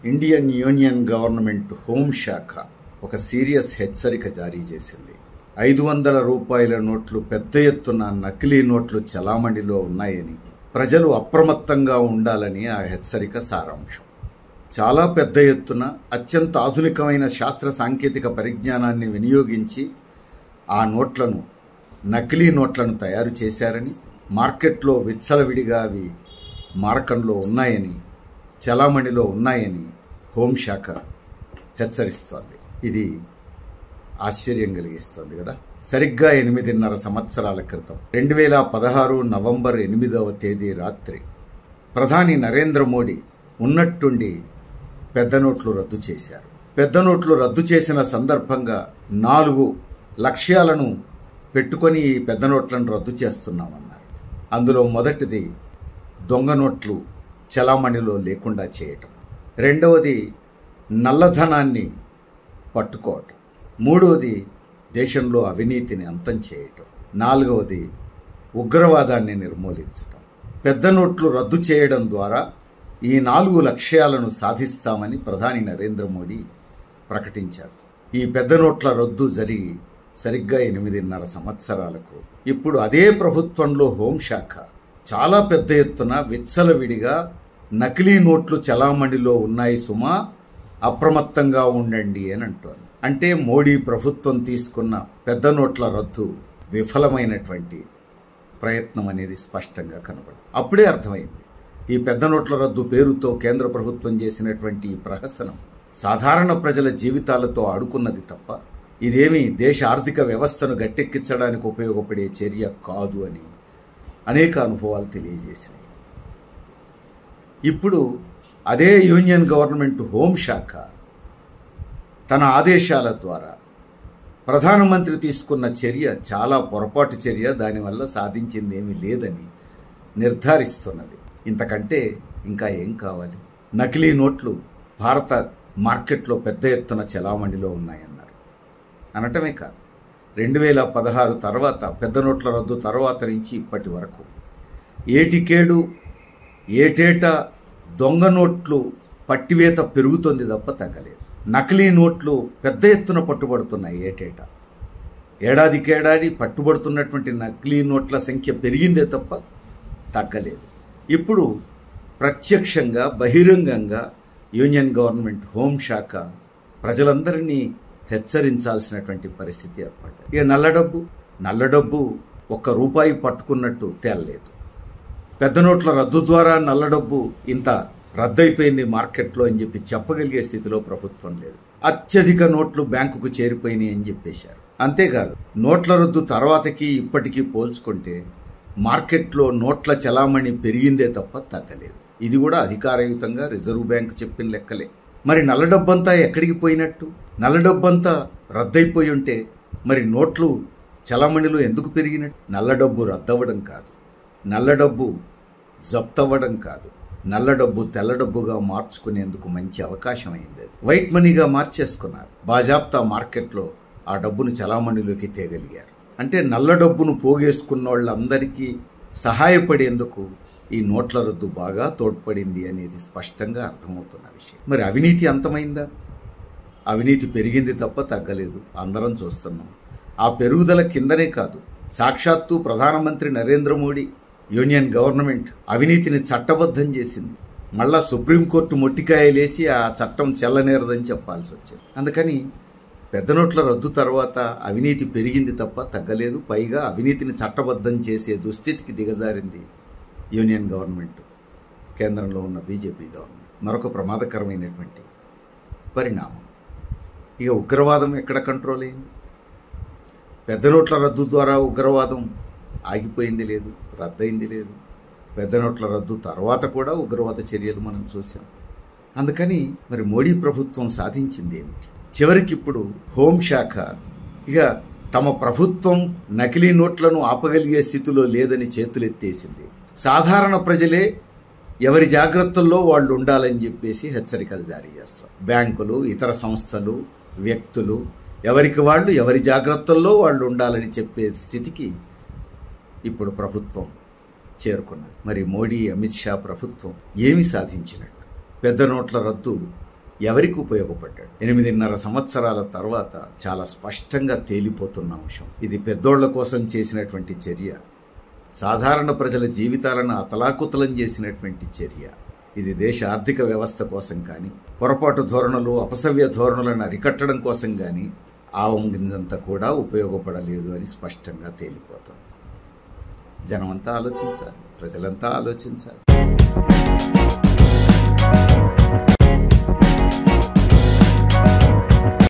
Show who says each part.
Speaker 1: Indian union government హోంశాఖ ఒక serious హెచ్చరిక జారీ చేసింది. 500 రూపాయల నోట్లు పెద్ద ఎత్తున నకిలీ నోట్లు చలామణిలో ఉన్నాయని, ప్రజలు అప్రమత్తంగా ఉండాలని ఆ హెచ్చరిక సారాంశం. చాలా పెద్ద ఎత్తున అత్యంత ఆధునికమైన శాస్త్ర సాంకేతిక పరిజ్ఞానాన్ని వినియోగించి ఆ నోట్లను, నకిలీ నోట్లను తయారు చేశారని, మార్కెట్లో విచ్చలవిడిగా అవి మారకంలో ఉన్నాయని, చలామణిలో ఉన్నాయని హోంశాఖ హెచ్చరిస్తోంది. ఇది ఆశ్చర్యం కలిగిస్తుంది కదా. సరిగ్గా 8.5 సంవత్సరాల క్రితం 2016 నవంబర్ 8వ తేదీ రాత్రి ప్రధాని నరేంద్ర మోడీ ఉన్నట్టుండి పెద్ద నోట్లు రద్దు చేశారు. పెద్ద నోట్లు రద్దు చేసిన సందర్భంగా 4 లక్ష్యాలను పెట్టుకొని ఈ పెద్ద నోట్లను రద్దు చేస్తున్నామన్నారు. అందులో మొదటిది దొంగ నోట్లు చలామణిలో లేకుండా చేయటం, రెండవది నల్లధనాన్ని పట్టుకోవటం, మూడవది దేశంలో అవినీతిని అంతం చేయటం, నాలుగవది ఉగ్రవాదాన్ని నిర్మూలించటం. పెద్ద నోట్లు రద్దు చేయడం ద్వారా ఈ 4 లక్ష్యాలను సాధిస్తామని ప్రధాని నరేంద్ర మోడీ ప్రకటించారు. ఈ పెద్ద నోట్ల రద్దు జరిగి సరిగ్గా 8.5 సంవత్సరాలకు ఇప్పుడు అదే ప్రభుత్వంలో హోంశాఖ చాలా పెద్ద ఎత్తున విచ్చలవిడిగా నకిలీ నోట్లు చలామణిలో ఉన్నాయి సుమా, అప్రమత్తంగా ఉండండి అని అంటోంది. అంటే మోడీ ప్రభుత్వం తీసుకున్న పెద్ద నోట్ల రద్దు విఫలమైనటువంటి ప్రయత్నం అనేది స్పష్టంగా కనబడింది. అప్పుడే అర్థమైంది ఈ పెద్ద నోట్ల రద్దు పేరుతో కేంద్ర ప్రభుత్వం చేసినటువంటి ఈ ప్రహసనం సాధారణ ప్రజల జీవితాలతో ఆడుకున్నది తప్ప ఇదేమీ దేశ ఆర్థిక వ్యవస్థను గట్టెక్కించడానికి ఉపయోగపడే చర్య కాదు అని అనేక అనుభవాలు తెలియజేసినాయి. ఇప్పుడు అదే యూనియన్ గవర్నమెంట్ హోంశాఖ తన ఆదేశాల ద్వారా ప్రధానమంత్రి తీసుకున్న చర్య చాలా పొరపాటు చర్య, దానివల్ల సాధించింది ఏమీ లేదని నిర్ధారిస్తున్నది. ఇంతకంటే ఇంకా ఏం కావాలి? నకిలీ నోట్లు భారత మార్కెట్లో పెద్ద ఎత్తున చలామణిలో ఉన్నాయన్నారు. అనటమే కాదు, 2016 తర్వాత పెద్ద నోట్ల రద్దు తర్వాత నుంచి ఇప్పటి వరకు ఏటికేడు ఏటేటా దొంగ నోట్లు పట్టివేత పెరుగుతుంది తప్ప తగ్గలేదు. నకిలీ నోట్లు పెద్ద ఎత్తున పట్టుబడుతున్నాయి. ఏటేటా ఏడాదికేడాది పట్టుబడుతున్నటువంటి నకిలీ నోట్ల సంఖ్య పెరిగిందే తప్ప తగ్గలేదు. ఇప్పుడు ప్రత్యక్షంగా బహిరంగంగా యూనియన్ గవర్నమెంట్ హోంశాఖ ప్రజలందరినీ హెచ్చరించాల్సినటువంటి పరిస్థితి ఏర్పడ్డది. ఇక నల్లడబ్బు ₹1 పట్టుకున్నట్టు తేలలేదు. పెద్ద నోట్ల రద్దు ద్వారా నల్లడబ్బు ఇంత రద్దయిపోయింది మార్కెట్లో అని చెప్పి చెప్పగలిగే స్థితిలో ప్రభుత్వం లేదు. అత్యధిక నోట్లు బ్యాంకుకు చేరిపోయినాయి అని చెప్పేశారు. అంతేకాదు, నోట్ల రద్దు తర్వాతకి ఇప్పటికీ పోల్చుకుంటే మార్కెట్లో నోట్ల చలామణి పెరిగిందే తప్ప తగ్గలేదు. ఇది కూడా అధికారయుతంగా రిజర్వ్ బ్యాంక్ చెప్పిన లెక్కలే. మరి నల్లడబ్బంతా ఎక్కడికి పోయినట్టు? నల్లడబ్బంతా రద్దయిపోయి ఉంటే మరి నోట్లు చలామణిలో ఎందుకు పెరిగినట్టు? నల్లడబ్బు రద్దవడం కాదు, నల్లడబ్బు జప్తవ్వడం కాదు, నల్లడబ్బు తెల్లడబ్బుగా మార్చుకునేందుకు మంచి అవకాశం అయింది. వైట్ మనీగా మార్చేసుకున్నారు. బాజాప్తా మార్కెట్లో ఆ డబ్బును చలామణిలోకి తేగలిగారు. అంటే నల్ల డబ్బును పోగేసుకున్న వాళ్ళందరికీ సహాయపడేందుకు ఈ నోట్ల రద్దు బాగా తోడ్పడింది అనేది స్పష్టంగా అర్థమవుతున్న విషయం. మరి అవినీతి అంతమైందా? అవినీతి పెరిగింది తప్ప తగ్గలేదు, అందరం చూస్తున్నాం. ఆ పెరుగుదల కిందనే కాదు, సాక్షాత్తు ప్రధానమంత్రి నరేంద్ర మోడీ యూనియన్ గవర్నమెంట్ అవినీతిని చట్టబద్ధం చేసింది. మళ్ళా సుప్రీంకోర్టు మొట్టికాయలేసి ఆ చట్టం చెల్లనేరదని చెప్పాల్సి వచ్చింది. అందుకని పెద్ద నోట్ల రద్దు తర్వాత అవినీతి పెరిగింది తప్ప తగ్గలేదు. పైగా అవినీతిని చట్టబద్ధం చేసే దుస్థితికి దిగజారింది యూనియన్ గవర్నమెంట్, కేంద్రంలో ఉన్న బీజేపీ గవర్నమెంట్. మరొక ప్రమాదకరమైనటువంటి పరిణామం, ఇక ఉగ్రవాదం ఎక్కడ కంట్రోల్ అయింది? పెద్ద నోట్ల రద్దు ద్వారా ఉగ్రవాదం ఆగిపోయింది లేదు, రద్దయింది లేదు. పెద్ద నోట్ల రద్దు తర్వాత కూడా ఉగ్రవాద చర్యలు మనం చూసాం. అందుకని మరి మోడీ ప్రభుత్వం సాధించింది ఏమిటి? చివరికి ఇప్పుడు హోంశాఖ ఇక తమ ప్రభుత్వం నకిలీ నోట్లను ఆపగలిగే స్థితిలో లేదని చేతులెత్తేసింది. సాధారణ ప్రజలే ఎవరి జాగ్రత్తల్లో వాళ్ళు ఉండాలని చెప్పేసి హెచ్చరికలు జారీ చేస్తారు. బ్యాంకులు, ఇతర సంస్థలు, వ్యక్తులు ఎవరికి వాళ్ళు ఎవరి జాగ్రత్తల్లో వాళ్ళు ఉండాలని చెప్పే స్థితికి ఇప్పుడు ప్రభుత్వం చేరుకున్నది. మరి మోడీ, అమిత్ షా ప్రభుత్వం ఏమి సాధించినట్టు? పెద్ద నోట్ల రద్దు ఎవరికి ఉపయోగపడ్డాడు? 8.5 సంవత్సరాల తర్వాత చాలా స్పష్టంగా తేలిపోతున్న అంశం. ఇది పెద్దోళ్ల కోసం చేసినటువంటి చర్య, సాధారణ ప్రజల జీవితాలను అతలాకుతలం చేసినటువంటి చర్య. ఇది దేశ ఆర్థిక వ్యవస్థ కోసం కానీ, పొరపాటు ధోరణులు, అపసవ్య ధోరణులను అరికట్టడం కోసం కానీ ఆవం గింజంతా కూడా ఉపయోగపడలేదు అని స్పష్టంగా తేలిపోతుంది. జనమంతా ఆలోచించాలి, ప్రజలంతా ఆలోచించాలి.